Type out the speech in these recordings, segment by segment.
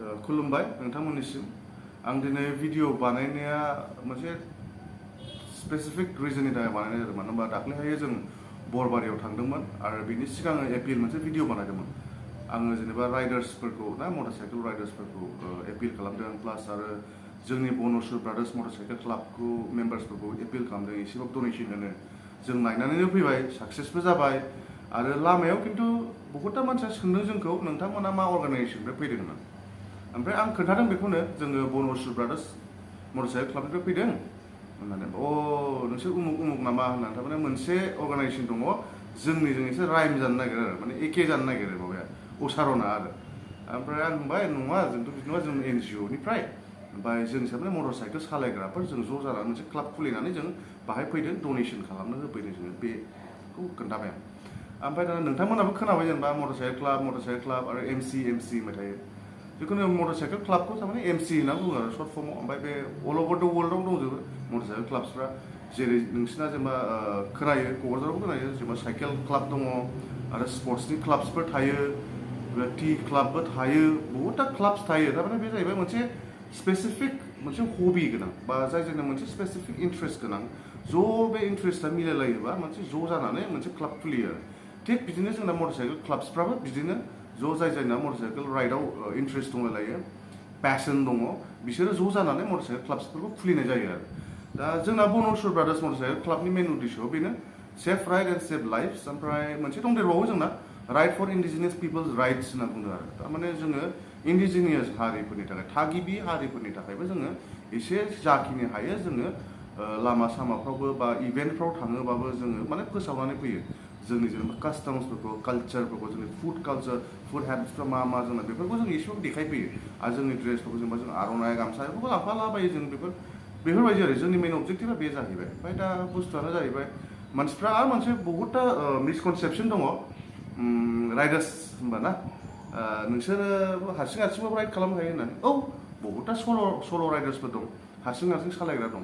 खुलुमबाय नोंथांमोननिसिम आं दिनै भिडिअ बानायनाया मोनसे स्पेसिफिक रिजननि थाखाय बानायनाय जादों मानो होनबा दाख्लैहाय जों बरबारियाव थांदोंमोन आरो बिनि सिगां एपिल मोनसे भिडिअ बानायदोंमोन आङो जेनेबा राइडार्सफोरखौ ना मटरसाइकेल राइडार्सफोरखौ एपिल खालामदों प्लास आरो जोंनि बन-असुर ब्रादार्स मटरसाइकेल क्लाबखौ मेम्बार्सफोरखौ एपिल खालामदों एसेबाबो डनेसन होनो जों नायनानैनो फैबाय साक्सेसबो जाबाय आरो लामायाव खिन्थु बहुतथा मानसिया सोंदों जोंखौ नोंथांमोना मा अर्गानाइजेसननिफ्राय फैदों होननानै ओमफ्राय आं खोन्थादों बेखौनो जोङो बन-असुर ब्रादार्स मटरसाइकेल क्लाबनिफ्राय फैदों होननानै नोंसोर उमुक उमुक नामा होननानै थारमाने मोनसे अर्गानाइजेसन दङ जोंनिजों एसे राइम जानो नागिरो आरो माने एखे जानो नागिरो माबाया उसारना आरो ओमफ्राय आं बुंबाय नङा जोंथ' बिदि नङा जों एनजिअनिफ्राय ओमफ्राय जों हिसाबै मटरसाइकेल सालायग्राफोर जों ज' जानानै मोनसे क्लाब खुलिनानै जों बाहाय फैदों डनेसन खालामनो होफैदों जोङो बेखौ खोन्थाबाय आं ओमफ्राय दा नोंथांमोनाबो खोनाबाय जेनेबा मटरसाइकेल क्लाब आरो एमसि होनबाय थायो जिखुनु मटरसाइकेल क्लाबखौ थारमाने एमसि होनना बुङो आरो सर्ट फर्माव ओमफ्राय बे अल अभार द वर्ल्डआव दंजोबो मटरसाइकेल क्लाबसफ्रा जेरै नोंसिना जेनेबा खोनायो क'क्राझारावबो खोनायो जेनेबा साइकेल क्लाब दङ आरो स्पर्ट्सनि क्लाब्सफोर थायो टि क्लाबबो थायो बहुतथा क्लाब्स थायो थारमाने बे जाहैबाय मोनसे स्पेसिफिक मोनसे हबि गोनां बा जायजोंनो मोनसे स्पेसिफिक इन्ट्रेस्ट गोनां ज' बे इन्ट्रेस्टआ मिलायलायोबा मोनसे ज' जानानै मोनसे क्लाब खुलियो आरो थिग बिदिनो जोंना मटरसाइकेल क्लाब्सफ्राबो बिदिनो ज' जायना मटरसाइकेल राइडआव इन्ट्रेस्ट दंलायो पेसन दङ बिसोरो ज' जानानै मटरसाइकेल क्लाब्सफोरखौ खुलिनाय जायो आरो दा जोंना बन-असुर ब्रादार्स मटरसाइकेल क्लाबनि मेन उद्देश्यआ बेनो safe ride and safe lifes ओमफ्राय मोनसे दंदेरबावो जोंना right for indigenous peoples rights होनना बुंदों आरो थारमाने जोङो इन्डिजिनियास हारिफोरनि थाखाय थागिबि हारिफोरनि थाखायबो जोङो एसे जाखिनि हायो जोङो लामा सामाफ्रावबो बा इभेन्टफ्राव थाङोबाबो जोङो माने फोसावनानै फैयो जोंनि जेनेबा कास्टम्सफोरखौ कालचारफोरखौ जोंनि फुड कालचार फुड हेबिट्सफ्रा मा जोंना बेफोरखौ जों एसेबाबो देखायफैयो आरो जोंनि ड्रेसफोरखौ जेनेबा जों आर'नाइ गामसा बेफोरखौ लाफालाबायो जों बेफोरबायदि आरो जोंनि मेन अबजेक्टिभा बे जाहैबाय ओमफ्राय दा बुस्थुआनो जाहैबाय मानसिफ्रा आरो मोनसे बहुतथा मिसकनसेपसन दङ राइडार्स होनबा ना नोंसोरो हारसिंबाबो राइड खालामनो हायो होननानै बहुतथा सल' राइडार्सफोर दं हारसिं सालायग्रा दं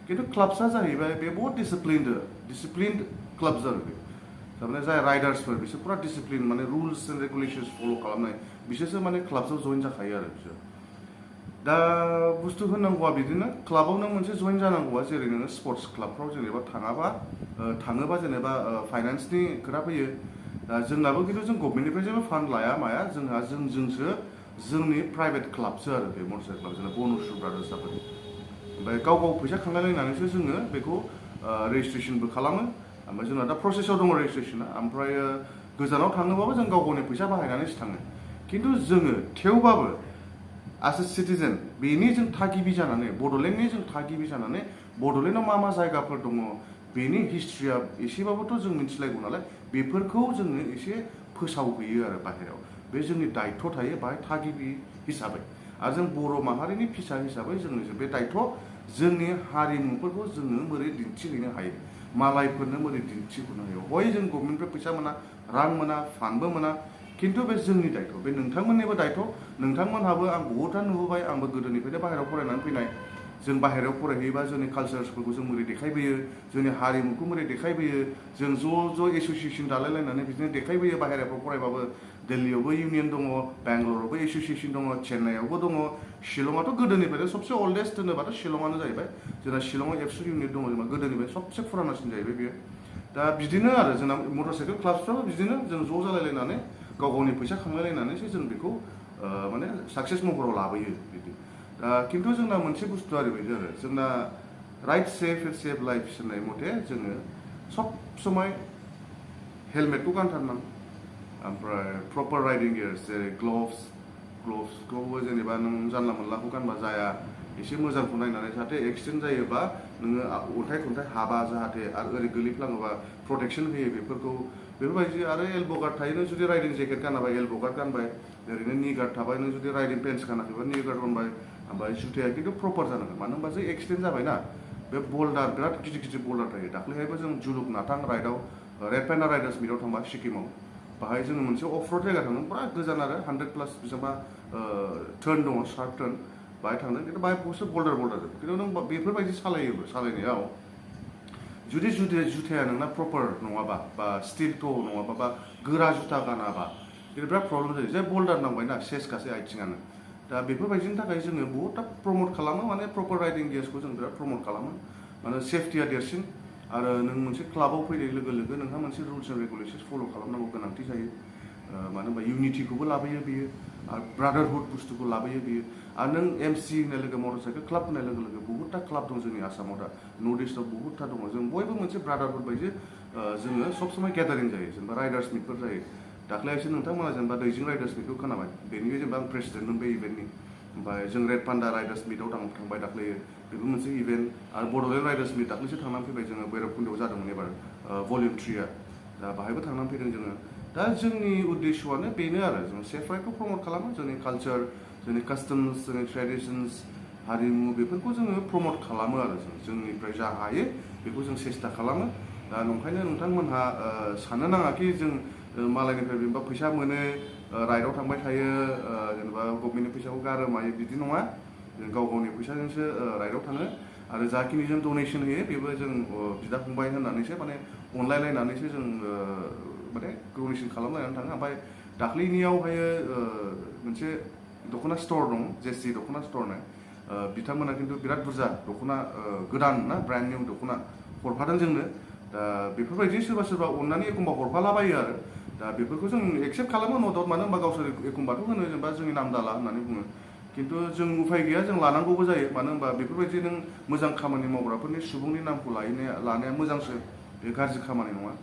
खिन्थु क्लाब्सआ जाहैबाय बे बहुत डिसिप्लिन्ड क्लाब्स आरो बे थारमाने जाय राइडार्सफोर बिसोर पुरा डिसिप्लिन माने रुल्स एन्ड रेगुलेशन्स फल' खालामनाय बिसोरसो माने क्लाब्सआव जइन जाखायो आरो बिसोर दा बुस्थु होननांगौआ बिदिनो क्लाबाव नों मोनसे जइन जानांगौआ जेरै नोङो स्पर्ट्स क्लाबफ्राव जेनेबा थाङोबा जेनेबा फाइनान्सनि खोथा फैयो दा जोंनाबो खिन्थु जों गभर्नमेन्टनिफ्राय जेबो फान्ड लाया माया जोंसो जोंनि प्राइभेट क्लाबसो आरो बे मटरसाइकेल क्लाब जोंना बन-असुर ब्रादार्सआबो ओमफ्राय गाव फैसा खांलायलायनानैसो जोङो बेखौ रेजिस्ट्रेसनबो खालामो ओमफ्राय जोंना दा प्रसेसआव दङ रेजिस्ट्रेसना ओमफ्राय गोजानाव थाङोबाबो जों गावनि फैसा बाहायनानैसो थाङो खिन्थु जोङो थेवबाबो एस ए सिटिजेन बेनि जों थागिबि जानानै बड'लेण्डनि जों थागिबि जानानै बड'लेण्डआव मा जायगाफोर दङ बेनि हिस्ट्रिया एसेबाबोथ' जों मिथिलायगौ नालाय बेफोरखौ जोङो एसे फोसावहैयो आरो बाहेरायाव बे जोंनि दायित्व थायो बाहाय थागिबि हिसाबै आरो जों बर' माहारिनि फिसा हिसाबै जोंनि बे दायित्व जोंनि हारिमुफोरखौ जोङो बोरै दिन्थिहैनो हायो मालायफोरनो बोरै दिन्थिहरनो हायो हय जों गभर्नमेन्टनिफ्राय फैसा मोना रां मोना फान्डबो मोना खिन्थु बे जोंनि दायित्व बे नोंथांमोननिबो दायित्व नोंथांमोनहाबो आं बहुथा नुबोबाय आंबो गोदोनिफ्रायनो बाहेरायाव फरायनानै फैनाय जों बाहेरायाव फरायहैयोबा जोंनि कालचार्सफोरखौ जों बोरै देखायबोयो जोंनि हारिमुखौ बोरै देखायबोयो जों ज' एस'सियेसन दालायलायनानै बिदिनो देखायबोयो बाहेराफ्राव फरायबाबो दिल्लीयावबो इउनियन दङ बेंगालरावबो एस'सियेसन दङ चेन्नाइआवबो दङ शिलंआथ' गोदोनिफ्रायनो सबसे अल्डेस्ट होनोबाथ' शिलंआनो जाहैबाय जोंना शिलंआव एबसु इउनिट दङ जेनेबा गोदोनिफ्राय सबसे फुरानासिन जाहैबाय बेयो दा बिदिनो आरो जोंना मटरसाइकेल क्लाब्सफ्राबो बिदिनो जों ज' जालायलायनानै गावनि फैसा खांलायलायनानैसो जों बेखौ माने साक्सेस महराव लाबोयो बिदि दा खिन्थु जोंना मोनसे बुस्थुआ ओरैबायदि आरो जोंना राइट सेफ लाइफ होननाय मथे जोङो सब समय हेलमेटखौ गानथारनांगौ ओमफ्राय प्रपार राइडिं गियार्स जेरै ग्ल'भ्सखौबो जेनेबा नों जानला मोनलाखौ गानबा जाया एसे मोजांखौ नायनानै जाहाथे एक्सिडेन्ट जायोबा नोङो अन्थाइ हाबा जाहाथे आरो ओरै गोलैफ्लाङोबा प्रटेक्सन होयो बेफोरबायदि आरो एल्ब' गार्ड थायो नों जुदि राइडिं जेकेट गानाबा एल्ब' गार्ड गानबाय ओरैनो नि गार्ड थाबाय नों जुदि राइडिं पेन्ट्स गानाखैबा नि गार्ड गानबाय ओमफ्राय जुथाया खिन्थु प्रपार जानांगोन मानो होनबा जे एक्सिडेन्ट जाबायना बे बल्डार बिराद गिदिर बल्डार थायो दाख्लैहायबो जों जुलुक नाथां राइडआव रेड पेन्टा राइडार्स मिटआव थांबा सिक्किमाव बाहाय जोङो मोनसे अफ रड जायगा थांदों बिराद गोजान आरो 100+ बेसेबांबा टार्न दङ शार्प टार्न बाहाय थांदों खिन्थु बाहाय बहुद बल्डार जोब खिन्थु नों बेफोरबायदि सालायनायाव जुदि जुथाया नोंना प्रपार नङाबा बा स्टिल ट' नङाबा बा गोरा जुथा गानाबा बिराद प्रब्लेम जायो जे बल्डार नांबायना सेसखासै आथिङानो दा बेफोरबायदिनि थाखाय जोङो बहुतथा प्रमोट खालामो माने प्रपार राइडिं गियार्सखौ जों बिराद प्रमोट खालामो माने सेफटिया देरसिन आरो नों मोनसे क्लाबाव फैनाय लोगो लोगो नोंहा मोनसे रुल्स एन्ड रेगुलेशन्स फल' खालामनांगौ गोनांथि जायो मानो होनबा इउनिटिखौबो लाबोयो बियो आरो ब्रादारहुड बुस्थुखौ लाबोयो बियो आरो नों एमसि होननाय लोगो मटरसाइकेल क्लाब होननाय लोगो लोगो बहुतथा क्लाब दं जोंनि आसामाव दा नर्थ इस्टआव बहुतथा दङ जों बयबो मोनसे ब्रादारहुड बायदि जोङो सब समाय गेदारिं जायो जेनेबा राइडार्स मिटफोर जायो दाख्लैसो नोंथांमोना जेनेबा दैजिं राइडार्स मिटखौ खोनाबाय बेनि जेनेबा आं प्रेसिडेन्टमोन बे इभेन्टनि ओमफ्राय जों रेड पान्डा राइडार्स मिटआव थांबाय दाख्लै बेबो मोनसे इभेन्ट आरो बड'लेण्ड राइडार्स मिट दाख्लैसो थांनानै फैबाय जोङो भैरबकुन्द'आव जादोंमोन एबार भलिउम 3आ दा बाहायबो थांनानै फैदों जोङो दा जोंनि उद्देश्यआनो बेनो आरो जों सेफ राइडखौ प्रमोट खालामो जोंनि कालचार जोंनि कास्टम्स जोंनि ट्रेडिसन्स हारिमु बेफोरखौ जोङो प्रमोट खालामो आरो जोंनिफ्राय जा हायो बेखौ जों सेस्था खालामो दा नंखायनो नोंथांमोनहा साननो नाङाखि जों मालायनिफ्राय जेनेबा फैसा मोनो राइडआव थांबाय थायो जेनेबा गभर्नमेन्टनि फैसाखौ गारो मायो बिदि नङा जों गाव गावनि फैसाजोंसो राइडआव थाङो आरो जाखिनि जों डनेसन होयो बेबो जों बिदा फंबाय होननानैसो माने अनलायलायनानैसो जों माने डनेसन खालामलायनानै थाङो ओमफ्राय दाख्लैनियावहाय मोनसे दख'ना स्ट'र दं जेसि दख'ना स्ट'रनो बिथांमोना खिन्थु बिराद बुरजा दख'ना गोदान ना ब्रेन्ड निउ दख'ना हरफादों जोंनो दा बेफोरबायदि सोरबा सोरबा अननानै एखमबा हरफालाबायो आरो दा बेफोरखौ जों एक्सेप्ट खालामो न' डाउट मानो होनबा गावसोर एखमबाथ' होनो जेनेबा जोंनि नाम दाला होननानै बुङो खिन्थु जों उफाय गैया जों लानांगौबो जायो मानो होनबा बेफोरबायदि नों मोजां खामानि मावग्राफोरनि सुबुंनि नामखौ लानाया मोजांसो बे गाज्रि खामानि नङा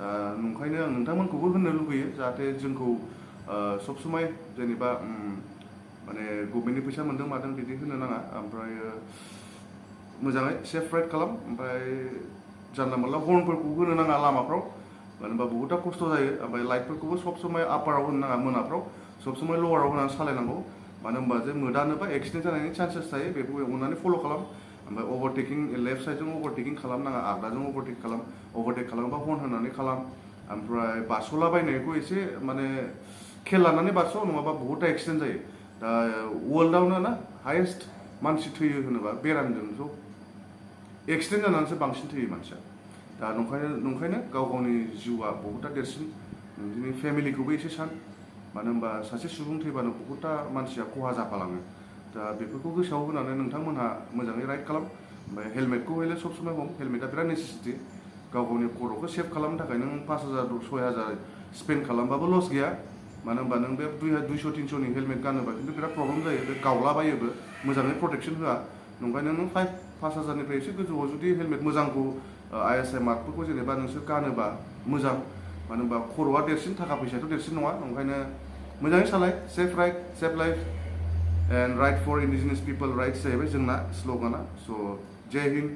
दा नंखायनो आं नोंथांमोनखौबो होननो लुगैयो जाहाथे जोंखौ सब समाय जेनेबा माने गभर्नमेन्टनि फैसा मोन्दों मादों बिदि होनो नाङा ओमफ्राय मोजाङै सेफ राइड खालाम ओमफ्राय जानला मोनला हर्नफोरखौ होनो नाङा लामाफ्राव मानो होनबा बहुतथा खस्थ' जायो ओमफ्राय लाइटफोरखौबो सब समाय आपाराव होनो नाङा मोनाफ्राव सब समाय लवाराव होनानै सालायनांगौ मानो होनबा जे मोदानोबा एक्सिडेन्ट जानायनि चान्सेस थायो बेखौ अननानै फल' खालाम ओमफ्राय अभारटेकिं लेफ्ट साइडजों अभारटेकिं खालामनाङा आगदाजों अभारटेक खालामोबा हर्न होनानै खालाम ओमफ्राय बारस'लाबायनायखौ एसे माने खेल लानानै बारस' नङाबा बहुतथा एक्सिडेन्ट जायो दा वर्ल्डआवनो ना हाइएस्ट मानसि थैयो होनोबा बेरामजों ज' एक्सिडेन्ट जानानैसो बांसिन थैयो मानसिया दा नंखायनो गाव गावनि जिउआ बहुतथा देरसिन नोंनि फेमिलिखौबो एसे सान मानो होनबा सासे सुबुं थैबानो बहुतथा मानसिया खहा जाफालाङो दा बेफोरखौ गोसोआव होनानै नोंथांमोनहा मोजाङै राइड खालाम ओमफ्राय हेलमेटखौ हयले सब समाय हम हेलमेटआ बिराद नेसेसिटि गाव गावनि खर'खौ सेभ खालामनो थाखाय नों 5,000 6,000 स्पेन्ड खालामबाबो लस गैया मानो होनबा नों बे 200-300नि हेलमेट गानोबा खिन्थु बिराद प्रब्लेम जायो बे गावलाबायोबो मोजाङै प्रटेक्सन होआ नंखायनो नों 5,000निफ्राय एसे गोजौआव जुदि हेलमेट मोजांखौ ISI मार्कफोरखौ जेनेबा नोंसोर गानोबा मोजां मानो होनबा खर'आ देरसिन थाखा फैसायाथ' देरसिन नङा ओंखायनो मोजाङै सालाय safe ride safe life and right for indigenous people rights जाहैबाय जोंना स्ल'गाना स' जय हिन्द